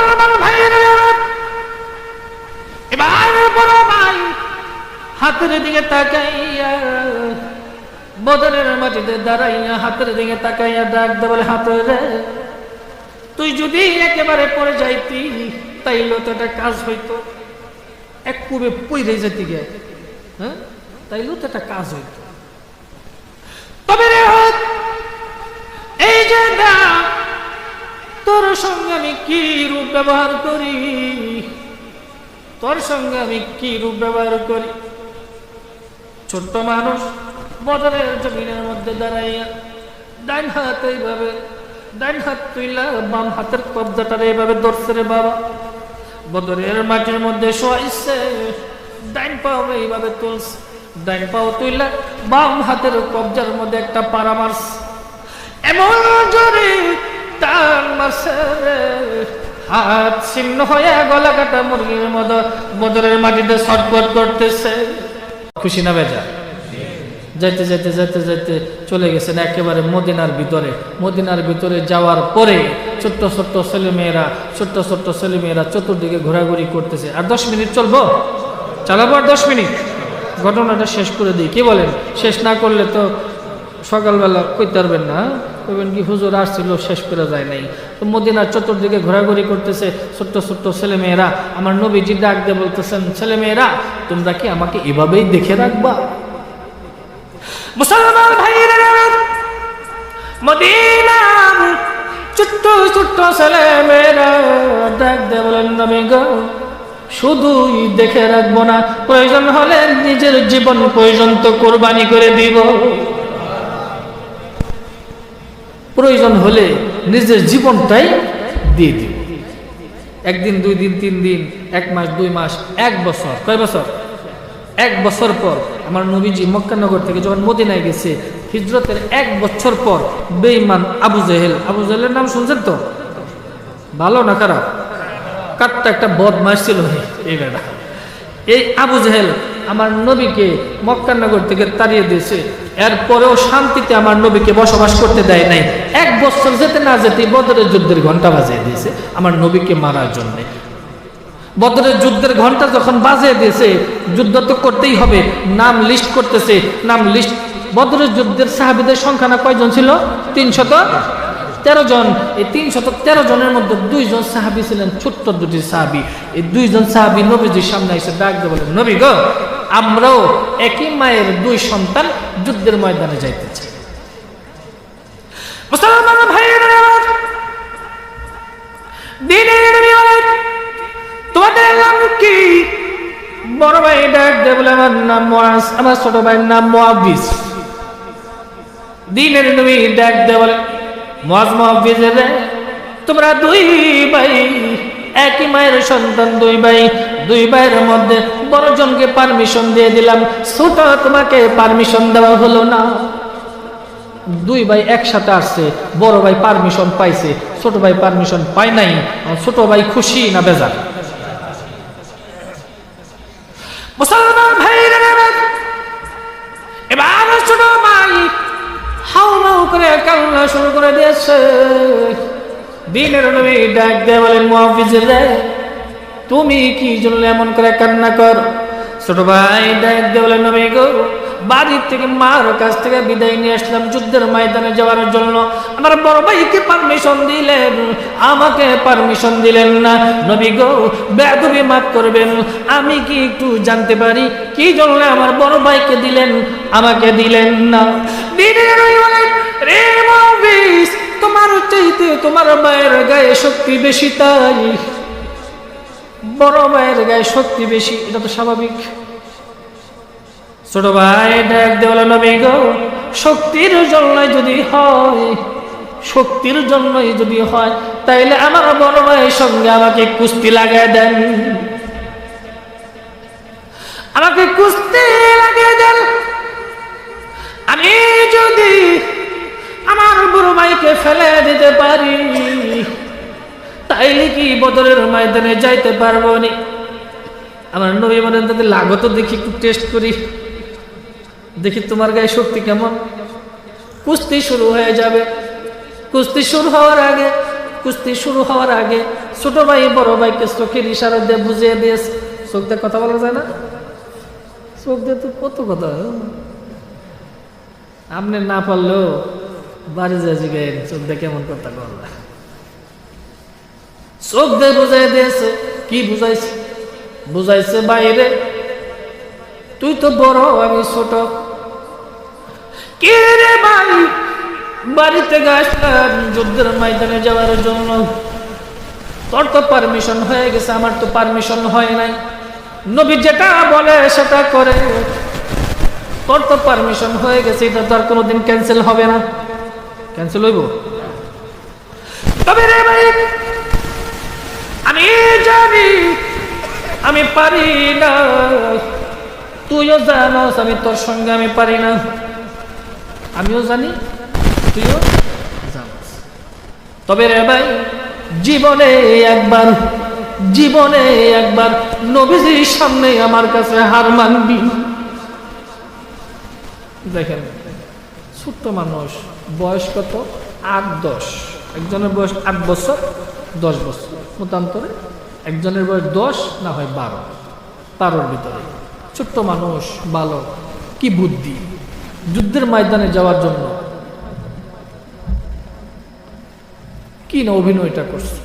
মুসলমান ভাইয়েরা, এবার বড় ভাই হাতের দিকে তাকাইয়া বদরের মাটিতে দাঁড়াইয়া হাতের দিকে তাকাইয়া ডাক দে বলে, হাতেরে তুই যদি একেবারে পড়ে যাইতি তাইলে তো একটা কাজ হইতো, এক কুবে পইরে যেতে গে, হ্যাঁ, তাইলে তো একটা কাজ হইতো। তবে রে হাত, এই যে তোর সঙ্গে আমি কি রূপ ব্যবহার করি, তোর সঙ্গে আমি কি রূপ ব্যবহার করি। ছোট্ট মানুষ বদরের জমিনের মধ্যে দাঁড়াইয়া ডাইন হাত এইভাবে, ডাইন হাত তুইলা বাম হাতের কবজাটারে এইভাবে ধরছে রে বাবা। বদরের মাটির মধ্যে শোয়াইছে, ডাইন পাও এইভাবে তুলছে, ডাইন পাও তুইলা বাম হাতের কবজার মধ্যে একটা পাড়া মারছে, এমন জোরে টান মারছে রে, হাত ছিন্ন হয়ে গলা কাটা মুরগির মতো বদরের মাটিতে ছটফট করতেছে। খুশি না বেজা? যাইতে যাইতে যাইতে যাইতে চলে গেছেন একেবারে মদিনার ভিতরে। মদিনার ভিতরে যাওয়ার পরে ছোট্ট ছোট্ট ছেলেমেয়েরা চতুর্দিকে ঘোরাঘুরি করতেছে। আর 10 মিনিট চলবো, চালাবো আর 10 মিনিট, ঘটনাটা শেষ করে দিই। কি বলেন? শেষ না করলে তো সকালবেলা কইতে পারবেন না, কইবেন কি হুজুর আসছিল শেষ করে যায় নাই। তো মদিনার চতুর্দিকে ঘোরাঘুরি করতেছে ছোট্ট ছোট্ট ছেলেমেয়েরা। আমার নবীজি ডাক দিয়ে বলতেছেন, ছেলেমেয়েরা তোমরা কি আমাকে এভাবেই দেখে রাখবা? মুসলমান ভাইরা, মদিনার ছোট্ট ছোট্ট ছেলেমেয়েরা ডাক দিয়ে বলেন, নবী গো শুধুই দেখে রাখবো না, প্রয়োজন হলে নিজের জীবন পর্যন্ত কোরবানি করে দিব, প্রয়োজন হলে নিজের জীবনটাই দিয়ে দিব। 1 দিন 2 দিন 3 দিন 1 মাস 2 মাস 1 বছর, কয় বছর? 1 বছর পর আমার নবীজি মক্কানগর থেকে যখন মদিনায় গেছে, হিজরতের 1 বছর পর বেঈমান আবু জেহেলের নাম শুনছেন তো? ভালো না খারাপ? কাটটা একটা বদমাশ ছিল এই বেটা। এই আবু জেহেল আমার নবীকে মক্কানগর থেকে তাড়িয়ে দিয়েছে, এরপরেও শান্তিতে আমার নবীকে বসবাস করতে দেয় নাই। 1 বছর যেতে না যেতে বদরের যুদ্ধের ঘন্টা বাজিয়ে দিয়েছে আমার নবীকে মারার জন্য। বদরের যুদ্ধের ঘন্টা যখন বাজিয়ে দিয়েছে, যুদ্ধ তো করতেই হবে, নাম লিস্ট করতেছে, নাম লিস্ট। বদরের যুদ্ধের সাহাবীদের সংখ্যা না কয়জন ছিল? 313 জন। এই 313 জনের মধ্যে 2 জন সাহাবী ছিলেন ছোট্ট 2টি সাহাবী। এই 2 জন সাহাবী নবীজির সামনে এসে ডাক দিয়ে বলেন, নবী গো আমরাও একই মায়ের 2 সন্তান যুদ্ধের ময়দানে যাইতে চাই। মুসলমান ভাইরা, দিনের নিয়ম তোমাদের নাম কি? বড় ভাই ডাক দিয়ে বলে, আমার নাম মুআজ, আমার ছোট ভাইয়ের নাম মুআবিজ। দিনের নবী ডাক দিয়ে বলে, মুআজ মুআবিজ রে, তোমরা 2 ভাই, একই মায়ের সন্তান, 2 ভাই, 2 ভাইয়ের মধ্যে বড় জনকে পারমিশন দিয়ে দিলাম, ছোট তোমাকে পারমিশন দেওয়া হলো না। 2 ভাই একসাথে আসছে, বড় ভাই পারমিশন পাইছে, ছোট ভাই পারমিশন পায় নাই। ছোট ভাই খুশি না বেজার? মুসলমান ভাইরা, এবার ছোট ভাই হাউমাউ করে কান্না শুরু করে দিয়েছে। দিনের নবী ডাক দিয়ে বলেন, মুআবিজ রে তুমি কি জন্য এমন করে কান্না কর? ছোট ভাই ডাক দিয়ে বলেন, নবী গো বাড়ির থেকে মার কাছ থেকে বিদায় নিয়ে আসলাম যুদ্ধের ময়দানে যাওয়ার জন্য, আমার বড় ভাইকে পারমিশন দিলেন, আমাকে পারমিশন দিলেন না। নবী গো বেয়াদবি মাফ করবেন, আমি কি একটু জানতে পারি কি জন্য আমার বড় ভাইকে দিলেন, আমাকে দিলেন না? দিনের নবী বলেন, রে মুআবিজ তোমার চাইতে তোমার মায়ের গায়ে শক্তি বেশি, তাই বড় মায়ের গায়ে শক্তি বেশি, এটা তো স্বাভাবিক। ছোট ভাই ডাক দিয়ে বলে, নবী গো শক্তির জন্যই যদি হয়, শক্তির জন্যই যদি হয় তাইলে আমার বড় ভাইয়ের সঙ্গে আমাকে কুস্তি লাগায় দেন, আমাকে কুস্তি লাগিয়ে দেন। আমি যদি আমার বড় ভাইকে ফেলে দিতে পারি তাইলে কি বদরের ময়দানে যাইতে পারবো নি? আমার নবী বলেন, যদি লাগো তো দেখি, একটু টেস্ট করি, দেখি তোমার গায়ে শক্তি কেমন। কুস্তি শুরু হয়ে যাবে। কুস্তি শুরু হওয়ার আগে কুস্তি শুরু হওয়ার আগে ছোট ভাই বড় ভাইকে চোখের ইশারা দিয়ে বুঝিয়ে দিয়েছে। চোখ দিয়ে কথা বলা যায় না? চোখ দিয়ে তো কত কথা। আপনি না পারলেও বাড়ি যায় জিগাই চোখ দিয়ে কেমন কথা বললা। চোখ দিয়ে বুঝাই দিয়েছে। কি বুঝাইছে? বুঝাইছে বাইরে তুই তো বড় আমি ছোট। কে রে ভাই, বাড়িতে আসলাম যুদ্ধের ময়দানে যাওয়ার জন্য। তোর তো পারমিশন হয়ে গেছে, আমার তো পারমিশন হয় নাই। নবী যেটা বলে সেটা করে। তোর তো পারমিশন হয়ে গেছে, এটা তো আর কোনোদিন ক্যান্সেল হবে না। ক্যান্সেল হইব? তবে রে ভাই আমি জানি আমি পারি না, তুইও জানোস আমি তোর সঙ্গে আমি পারি না। আমিও জানি তুইও জানোস। তবে রে ভাই জীবনে একবার নবীজির সামনে আমার কাছে হার মানবি। দেখেন ছোট্ট মানুষ, বয়স কত? 8-10। একজনের বয়স 8 বছর 10 বছর মতান্তরে, একজনের বয়স 10 না হয় 12-13 ভিতরে। ছোট্ট মানুষ, বালক, কি বুদ্ধি যুদ্ধের ময়দানে যাওয়ার জন্য কি না অভিনয়টা করছে।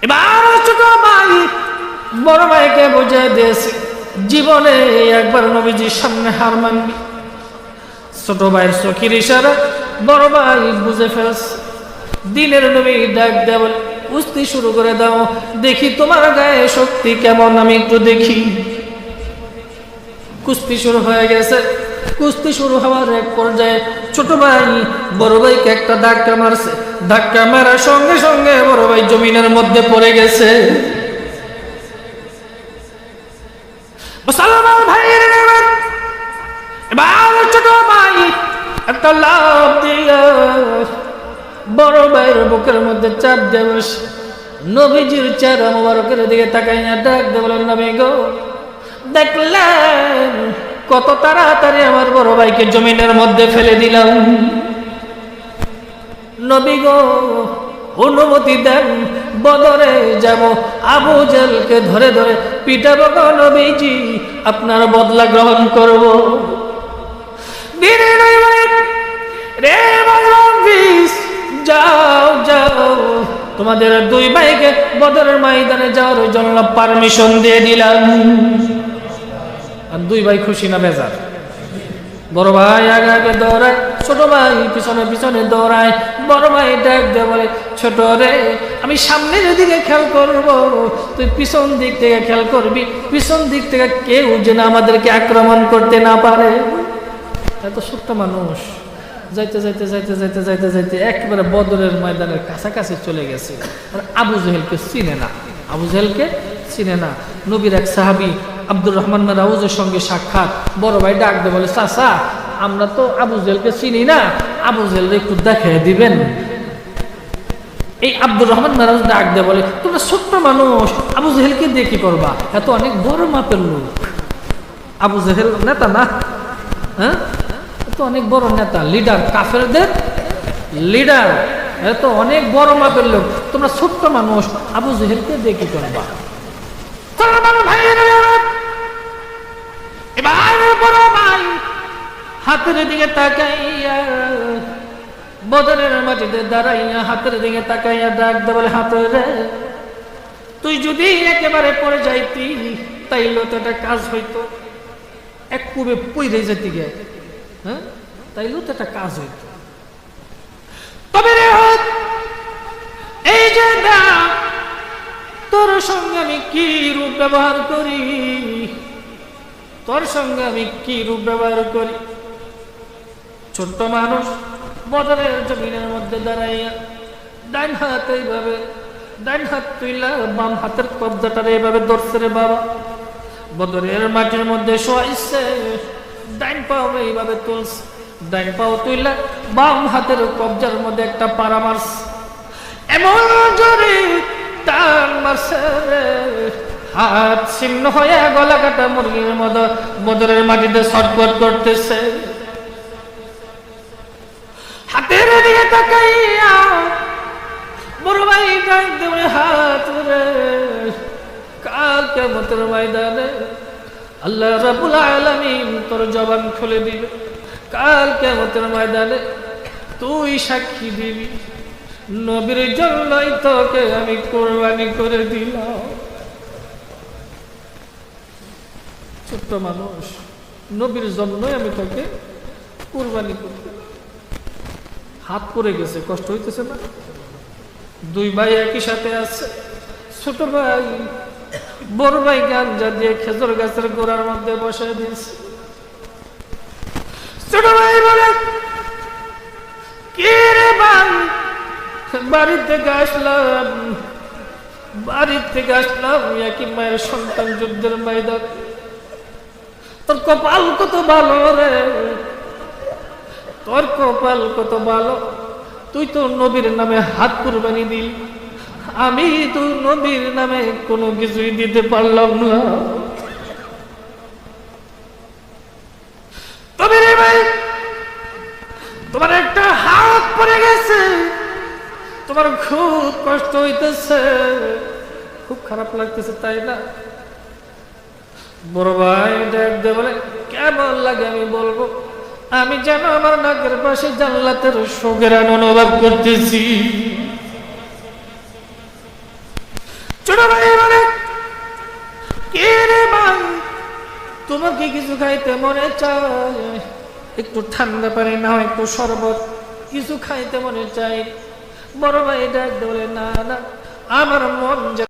এবার ছোট ভাই বড় ভাইকে বুঝিয়ে দিয়েছে জীবনে একবার নবীজির সামনে হার মানবি। ছোট ভাইয়ের চোখের ইশারা বড় ভাই বুঝে ফেলছে। দিনের নবী ডাক দেয়া বলে কুস্তি শুরু করে দাও, দেখি তোমার গায়ে শক্তি কেমন, আমি একটু দেখি। কুস্তি শুরু হয়ে গেছে। কুস্তি শুরু হওয়ার এক পর্যায়ে ছোট ভাই বড় ভাইকে একটা ধাক্কা মারছে। ধাক্কা মারার সঙ্গে সঙ্গে বড় ভাই জমিনের মধ্যে পড়ে গেছে। এবার ছোট ভাই একটা লাফ দিয়ে বড় ভাইয়ের বুকের মধ্যে চাপ দিয়ে বসে নবীজির চেহারা মোবারকের দিকে তাকাইয়া ডাক দিয়ে বলেন, নবী গো, দেখলেন কত তাড়াতাড়ি আমার বড় ভাইকে জমিনের মধ্যে ফেলে দিলাম। নবী গো, অনুমতি দেন বদরে যাব, আবু জেলকে ধরে ধরে পিটাবো গো নবীজি, আপনার বদলা গ্রহণ করব। রে যাও যাও, তোমাদের দুই ভাইকে বদরের ময়দানে যাওয়ার জন্য পারমিশন দিয়ে দিলাম। আর দুই ভাই খুশি না বেজার? বড় ভাই আগে আগে দৌড়ায়, ছোট ভাই পিছনে পিছনে দৌড়ায়। বড় ভাই ডাক দিয়ে বলে, ছোট রে, আমি সামনের দিকে খেয়াল করব, তুই পিছন দিক থেকে খেয়াল করবি, পিছন দিক থেকে কেউ যেন আমাদেরকে আক্রমণ করতে না পারে। এত ছোট্ট মানুষ যাইতে যাইতে যাইতে যাইতে যাইতে যাইতে একেবারে বদরের ময়দানের কাছাকাছি চলে গেছে। আর আবু জেহেলকে চিনে না, আবু জেহেলকে চিনে না। নবীর এক সাহাবী আব্দুর রহমান রাউজের সঙ্গে সাক্ষাৎ। বড় ভাই ডাক দিয়ে বলে, চাচা, আমরা তো আবু জেহেলকে চিনি না, আবু জেহেলকে একটু দেখাই দিবেন। এই আব্দুর রহমান রাউজ ডাক দিয়ে বলে, তোমরা ছোট্ট মানুষ, আবু জেহেলকে দিয়ে কি করবা? এত অনেক বড় মাপের লোক। আবু জেহেল নেতা না? হ্যাঁ, অনেক বড় নেতা, লিডার, কাফেরদের লিডার, এত অনেক বড় মাপের লোক, তোমরা ছোট্ট মানুষ, আবু জেহেলকে দিয়ে কি করবা? এবার বড় ভাই হাতের দিকে তাকাইয়া বদরের মাটিতে দাঁড়াইয়া হাতের দিকে তাকাইয়া ডাক দে বলে, হাতেরে, তুই যদি একেবারে পড়ে যাইতি তাইলে তো একটা কাজ হইতো, এক কুবে পইরে যেতে গে, হ্যাঁ, তাইলেও তো একটা কাজ হইত। তবে রে এই যে তোর সঙ্গে আমি কি রূপ ব্যবহার করি, তোর সঙ্গে আমি কি রূপ ব্যবহার করি। ছোট্ট মানুষ বদরের জমিনের মধ্যে দাঁড়াইয়া ডাইন হাত এইভাবে, ডাইন হাত তুইলা বাম হাতের কবজাটা এইভাবে ধরছে রে বাবা। বদরের মাটির মধ্যে শোয়াইছে, ডাইন পাও এইভাবে তুলছে, ডাইন পাও তুইলা বাম হাতের কবজার মধ্যে একটা পাড়া মারছে। এমন জোরে টান মারছে রে, হাত ছিন্ন হয়ে গলা কাটা মুরগির মতো বদরের মাটিতে ছটফট করতেছে। নবীর দিকে তাকাইয়া বড় ভাই ডাক দেবে হাত রে, কাল কিয়ামতের ময়দানে আল্লাহ রাব্বুল আলামিন তোর জবান খুলে দিবে। কাল কিয়ামতের ময়দানে তুই সাক্ষী দিবি নবীর জন্যই তোকে আমি কোরবানি করে দিলাম। ছোট্ট মানুষ, নবীর জন্যই আমি তোকে কোরবানি করে দিলাম। হাত পড়ে গেছে, কষ্ট হইতেছে না? দুই ভাই একই সাথে আছে। ছোট ভাই বড় ভাই গাঞ্জা দিয়ে খেজুর গাছের গোড়ার মধ্যে বসে দিয়েছে। ছোট ভাই বলে, কে রে ভাই, বাড়ি থেকে আসলাম একই মায়ের সন্তান যুদ্ধের ময়দান। তোর কপাল কত ভালো রে, তোর কপাল কত ভালো, তুই তো নবীর নামে হাত কুরবানি দিলি, আমি তো নবীর নামে কোনো কিছুই দিতে পারলাম না। তবে রে ভাই, তোমার একটা হাত পড়ে গেছে, তোমার খুব কষ্ট হইতেছে, খুব খারাপ লাগতেছে, তাই না? বড় ভাই ডাক দিয়ে বলে, কেমন লাগে আমি বলবো, আমি যেন আমার নাকের পাশে জান্নাতের সুঘ্রাণ অনুভব করতেছি। ছোট ভাই বলে, কে রে ভাই, তোমাকে কিছু খাইতে মনে চায়, একটু ঠান্ডা পানি নাও, একটু শরবত, কিছু খাইতে মনে চাই। বড় ভাই ডাক দিয়ে বলে, না না, আমার মন